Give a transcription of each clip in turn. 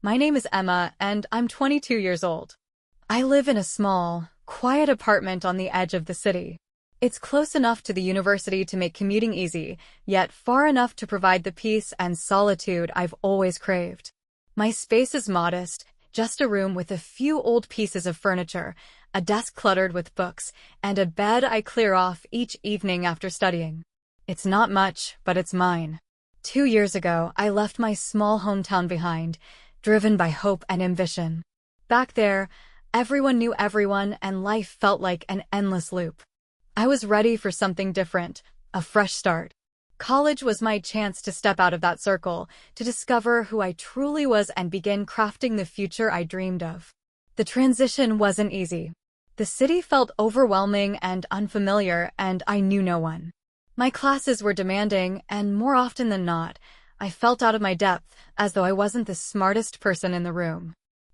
My name is Emma, and I'm 22 years old. I live in a small, quiet apartment on the edge of the city. It's close enough to the university to make commuting easy, yet far enough to provide the peace and solitude I've always craved. My space is modest, just a room with a few old pieces of furniture, a desk cluttered with books, and a bed I clear off each evening after studying. It's not much, but it's mine. 2 years ago, I left my small hometown behind, driven by hope and ambition. Back there, everyone knew everyone and life felt like an endless loop. I was ready for something different, a fresh start. College was my chance to step out of that circle, to discover who I truly was and begin crafting the future I dreamed of. The transition wasn't easy. The city felt overwhelming and unfamiliar, and I knew no one. My classes were demanding, and more often than not, I felt out of my depth, as though I wasn't the smartest person in the room.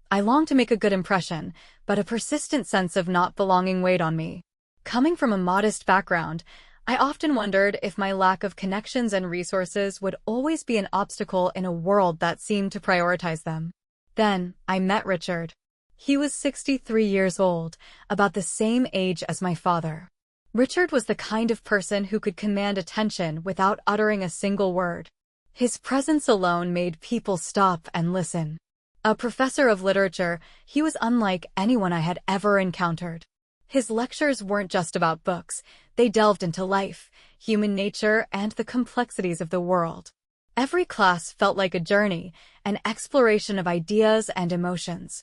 I longed to make a good impression, but a persistent sense of not belonging weighed on me. Coming from a modest background, I often wondered if my lack of connections and resources would always be an obstacle in a world that seemed to prioritize them. Then, I met Richard. He was 63 years old, about the same age as my father. Richard was the kind of person who could command attention without uttering a single word. His presence alone made people stop and listen. A professor of literature, he was unlike anyone I had ever encountered. His lectures weren't just about books, they delved into life, human nature, and the complexities of the world. Every class felt like a journey, an exploration of ideas and emotions.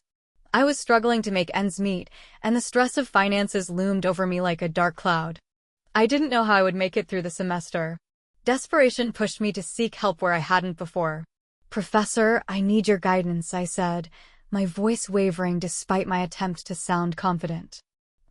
I was struggling to make ends meet, and the stress of finances loomed over me like a dark cloud. I didn't know how I would make it through the semester. Desperation pushed me to seek help where I hadn't before. "Professor, I need your guidance," I said, my voice wavering despite my attempt to sound confident.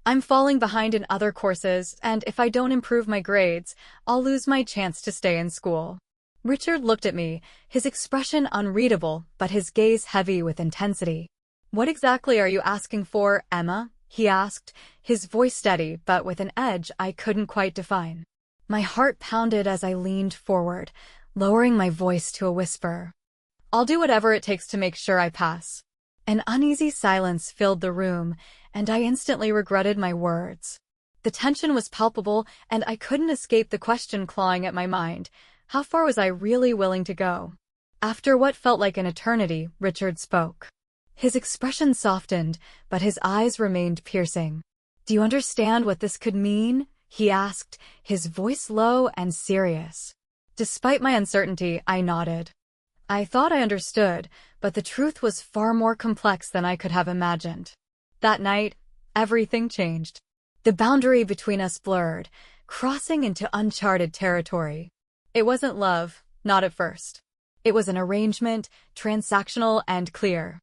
"I'm falling behind in other courses, and if I don't improve my grades, I'll lose my chance to stay in school." Richard looked at me, his expression unreadable, but his gaze heavy with intensity. "What exactly are you asking for, Emma?" he asked, his voice steady but with an edge I couldn't quite define. My heart pounded as I leaned forward, lowering my voice to a whisper. "I'll do whatever it takes to make sure I pass." An uneasy silence filled the room, and I instantly regretted my words. The tension was palpable, and I couldn't escape the question clawing at my mind. How far was I really willing to go? After what felt like an eternity, Richard spoke. His expression softened, but his eyes remained piercing. "Do you understand what this could mean?" he asked, his voice low and serious. Despite my uncertainty, I nodded. I thought I understood, but the truth was far more complex than I could have imagined. That night, everything changed. The boundary between us blurred, crossing into uncharted territory. It wasn't love, not at first. It was an arrangement, transactional and clear.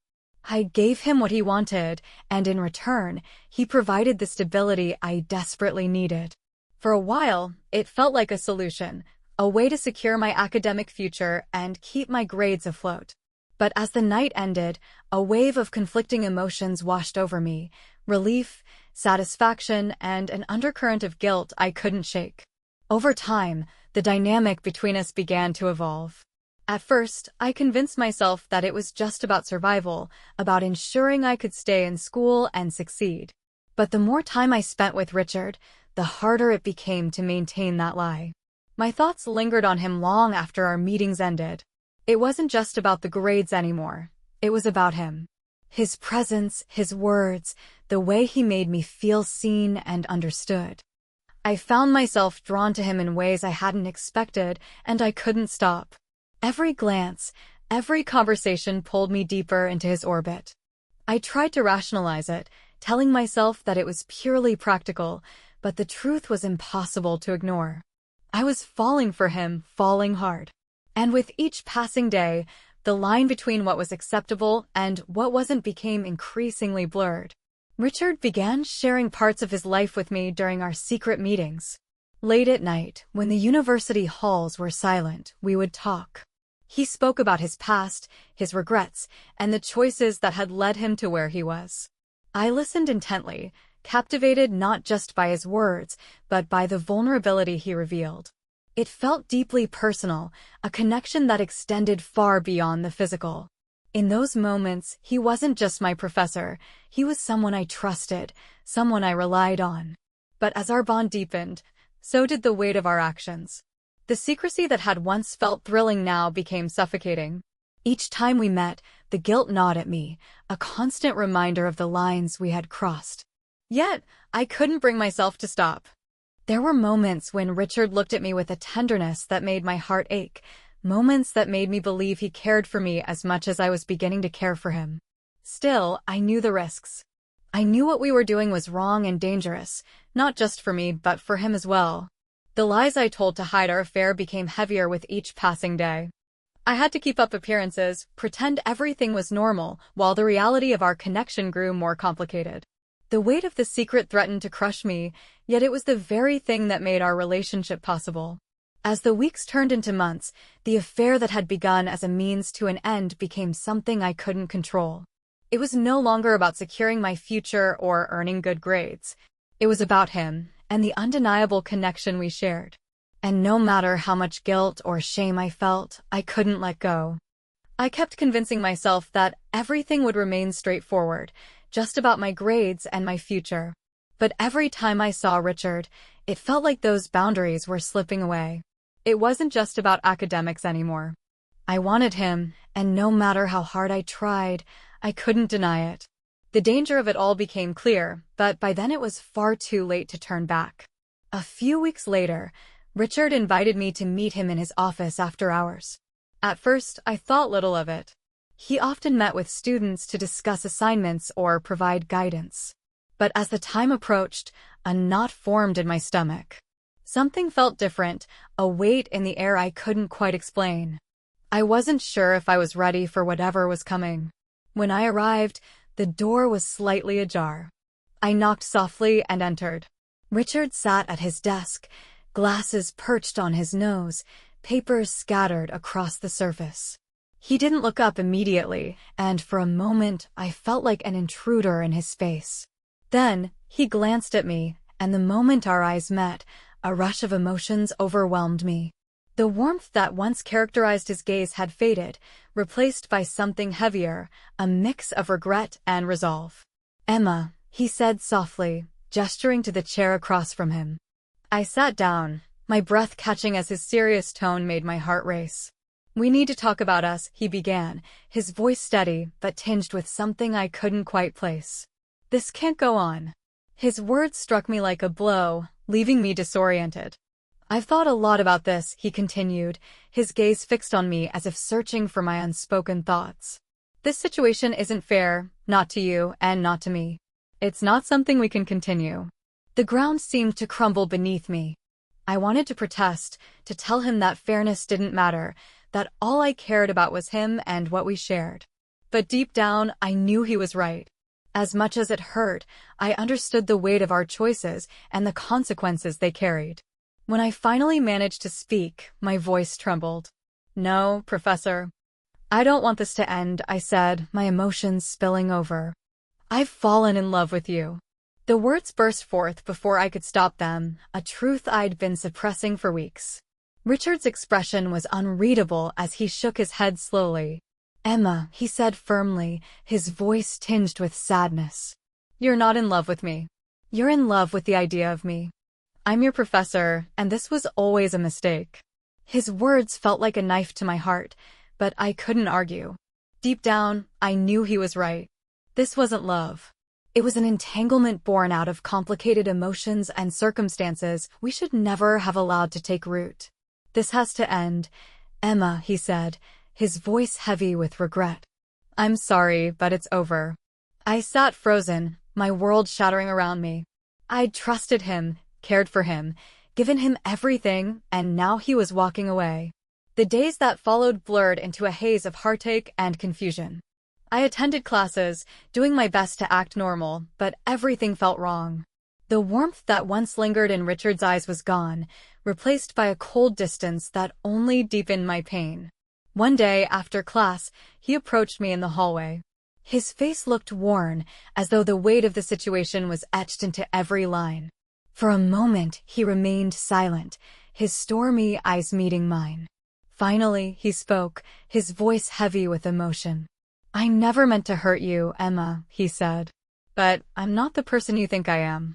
I gave him what he wanted, and in return, he provided the stability I desperately needed. For a while, it felt like a solution, a way to secure my academic future and keep my grades afloat. But as the night ended, a wave of conflicting emotions washed over me, relief, satisfaction, and an undercurrent of guilt I couldn't shake. Over time, the dynamic between us began to evolve. At first, I convinced myself that it was just about survival, about ensuring I could stay in school and succeed. But the more time I spent with Richard, the harder it became to maintain that lie. My thoughts lingered on him long after our meetings ended. It wasn't just about the grades anymore. It was about him. His presence, his words, the way he made me feel seen and understood. I found myself drawn to him in ways I hadn't expected, and I couldn't stop. Every glance, every conversation pulled me deeper into his orbit. I tried to rationalize it, telling myself that it was purely practical, but the truth was impossible to ignore. I was falling for him, falling hard. And with each passing day, the line between what was acceptable and what wasn't became increasingly blurred. Richard began sharing parts of his life with me during our secret meetings. Late at night, when the university halls were silent, we would talk. He spoke about his past, his regrets, and the choices that had led him to where he was. I listened intently, captivated not just by his words, but by the vulnerability he revealed. It felt deeply personal, a connection that extended far beyond the physical. In those moments, he wasn't just my professor, he was someone I trusted, someone I relied on. But as our bond deepened, so did the weight of our actions. The secrecy that had once felt thrilling now became suffocating. Each time we met, the guilt gnawed at me, a constant reminder of the lines we had crossed. Yet, I couldn't bring myself to stop. There were moments when Richard looked at me with a tenderness that made my heart ache, moments that made me believe he cared for me as much as I was beginning to care for him. Still, I knew the risks. I knew what we were doing was wrong and dangerous, not just for me but for him as well. The lies I told to hide our affair became heavier with each passing day. I had to keep up appearances, pretend everything was normal, while the reality of our connection grew more complicated. The weight of the secret threatened to crush me, yet it was the very thing that made our relationship possible. As the weeks turned into months, the affair that had begun as a means to an end became something I couldn't control. It was no longer about securing my future or earning good grades. It was about him, and the undeniable connection we shared. And no matter how much guilt or shame I felt, I couldn't let go. I kept convincing myself that everything would remain straightforward, just about my grades and my future. But every time I saw Richard, it felt like those boundaries were slipping away. It wasn't just about academics anymore. I wanted him, and no matter how hard I tried, I couldn't deny it. The danger of it all became clear, but by then it was far too late to turn back. A few weeks later, Richard invited me to meet him in his office after hours. At first, I thought little of it. He often met with students to discuss assignments or provide guidance. But as the time approached, a knot formed in my stomach. Something felt different, a weight in the air I couldn't quite explain. I wasn't sure if I was ready for whatever was coming. When I arrived, the door was slightly ajar. I knocked softly and entered. Richard sat at his desk, glasses perched on his nose, papers scattered across the surface. He didn't look up immediately, and for a moment I felt like an intruder in his space. Then, he glanced at me, and the moment our eyes met, a rush of emotions overwhelmed me. The warmth that once characterized his gaze had faded, replaced by something heavier, a mix of regret and resolve. "Emma," he said softly, gesturing to the chair across from him. I sat down, my breath catching as his serious tone made my heart race. "We need to talk about us," he began, his voice steady but tinged with something I couldn't quite place. "This can't go on." His words struck me like a blow, leaving me disoriented. "I've thought a lot about this," he continued, his gaze fixed on me as if searching for my unspoken thoughts. "This situation isn't fair, not to you and not to me. It's not something we can continue." The ground seemed to crumble beneath me. I wanted to protest, to tell him that fairness didn't matter, that all I cared about was him and what we shared. But deep down, I knew he was right. As much as it hurt, I understood the weight of our choices and the consequences they carried. When I finally managed to speak, my voice trembled. "No, Professor. I don't want this to end," I said, my emotions spilling over. "I've fallen in love with you." The words burst forth before I could stop them, a truth I'd been suppressing for weeks. Richard's expression was unreadable as he shook his head slowly. "Emma," he said firmly, his voice tinged with sadness. "You're not in love with me. You're in love with the idea of me. I'm your professor, and this was always a mistake." His words felt like a knife to my heart, but I couldn't argue. Deep down, I knew he was right. This wasn't love. It was an entanglement born out of complicated emotions and circumstances we should never have allowed to take root. "This has to end, Emma," he said, his voice heavy with regret. "I'm sorry, but it's over." I sat frozen, my world shattering around me. I'd trusted him, cared for him, given him everything, and now he was walking away. The days that followed blurred into a haze of heartache and confusion. I attended classes, doing my best to act normal, but everything felt wrong. The warmth that once lingered in Richard's eyes was gone, replaced by a cold distance that only deepened my pain. One day, after class, he approached me in the hallway. His face looked worn, as though the weight of the situation was etched into every line. For a moment, he remained silent, his stormy eyes meeting mine. Finally, he spoke, his voice heavy with emotion. "I never meant to hurt you, Emma," he said. "But I'm not the person you think I am.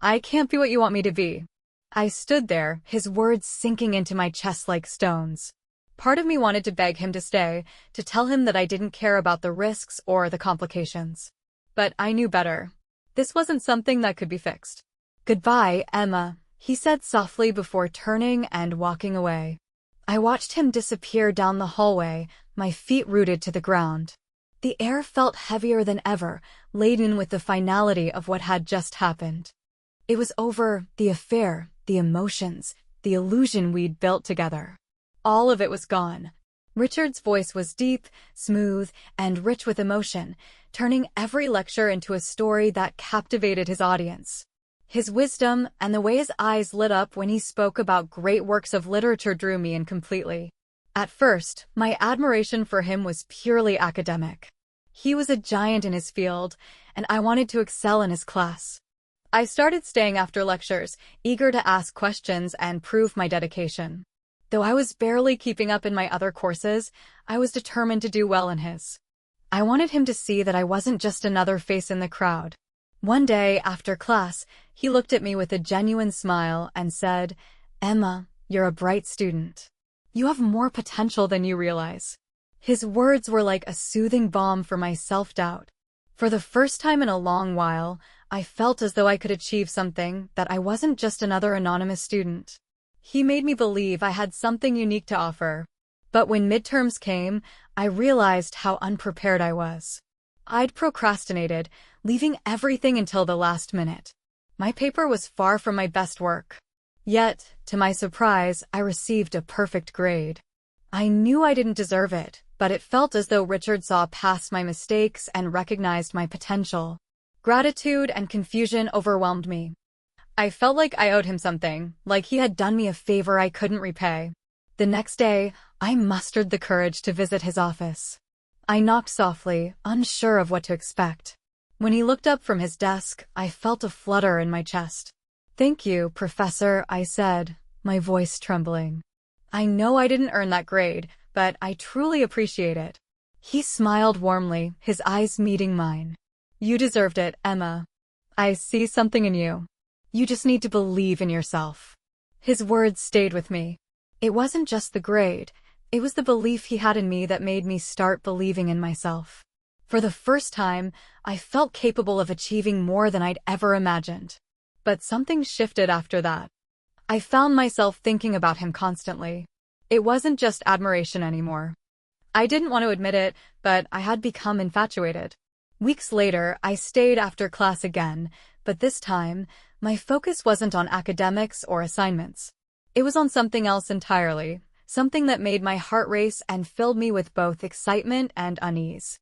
I can't be what you want me to be." I stood there, his words sinking into my chest like stones. Part of me wanted to beg him to stay, to tell him that I didn't care about the risks or the complications. But I knew better. This wasn't something that could be fixed. "Goodbye, Emma," he said softly before turning and walking away. I watched him disappear down the hallway, my feet rooted to the ground. The air felt heavier than ever, laden with the finality of what had just happened. It was over, the affair, the emotions, the illusion we'd built together. All of it was gone. Richard's voice was deep, smooth, and rich with emotion, turning every lecture into a story that captivated his audience. His wisdom and the way his eyes lit up when he spoke about great works of literature drew me in completely. At first, my admiration for him was purely academic. He was a giant in his field, and I wanted to excel in his class. I started staying after lectures, eager to ask questions and prove my dedication. Though I was barely keeping up in my other courses, I was determined to do well in his. I wanted him to see that I wasn't just another face in the crowd. One day, after class, he looked at me with a genuine smile and said, "Emma, you're a bright student. You have more potential than you realize." His words were like a soothing balm for my self-doubt. For the first time in a long while, I felt as though I could achieve something, that I wasn't just another anonymous student. He made me believe I had something unique to offer. But when midterms came, I realized how unprepared I was. I'd procrastinated, leaving everything until the last minute. My paper was far from my best work. Yet, to my surprise, I received a perfect grade. I knew I didn't deserve it, but it felt as though Richard saw past my mistakes and recognized my potential. Gratitude and confusion overwhelmed me. I felt like I owed him something, like he had done me a favor I couldn't repay. The next day, I mustered the courage to visit his office. I knocked softly, unsure of what to expect. When he looked up from his desk, I felt a flutter in my chest. "Thank you, Professor," I said, my voice trembling. "I know I didn't earn that grade, but I truly appreciate it." He smiled warmly, his eyes meeting mine. "You deserved it, Emma. I see something in you. You just need to believe in yourself." His words stayed with me. It wasn't just the grade, it was the belief he had in me that made me start believing in myself. For the first time, I felt capable of achieving more than I'd ever imagined. But something shifted after that. I found myself thinking about him constantly. It wasn't just admiration anymore. I didn't want to admit it, but I had become infatuated. Weeks later, I stayed after class again, but this time, my focus wasn't on academics or assignments. It was on something else entirely, something that made my heart race and filled me with both excitement and unease.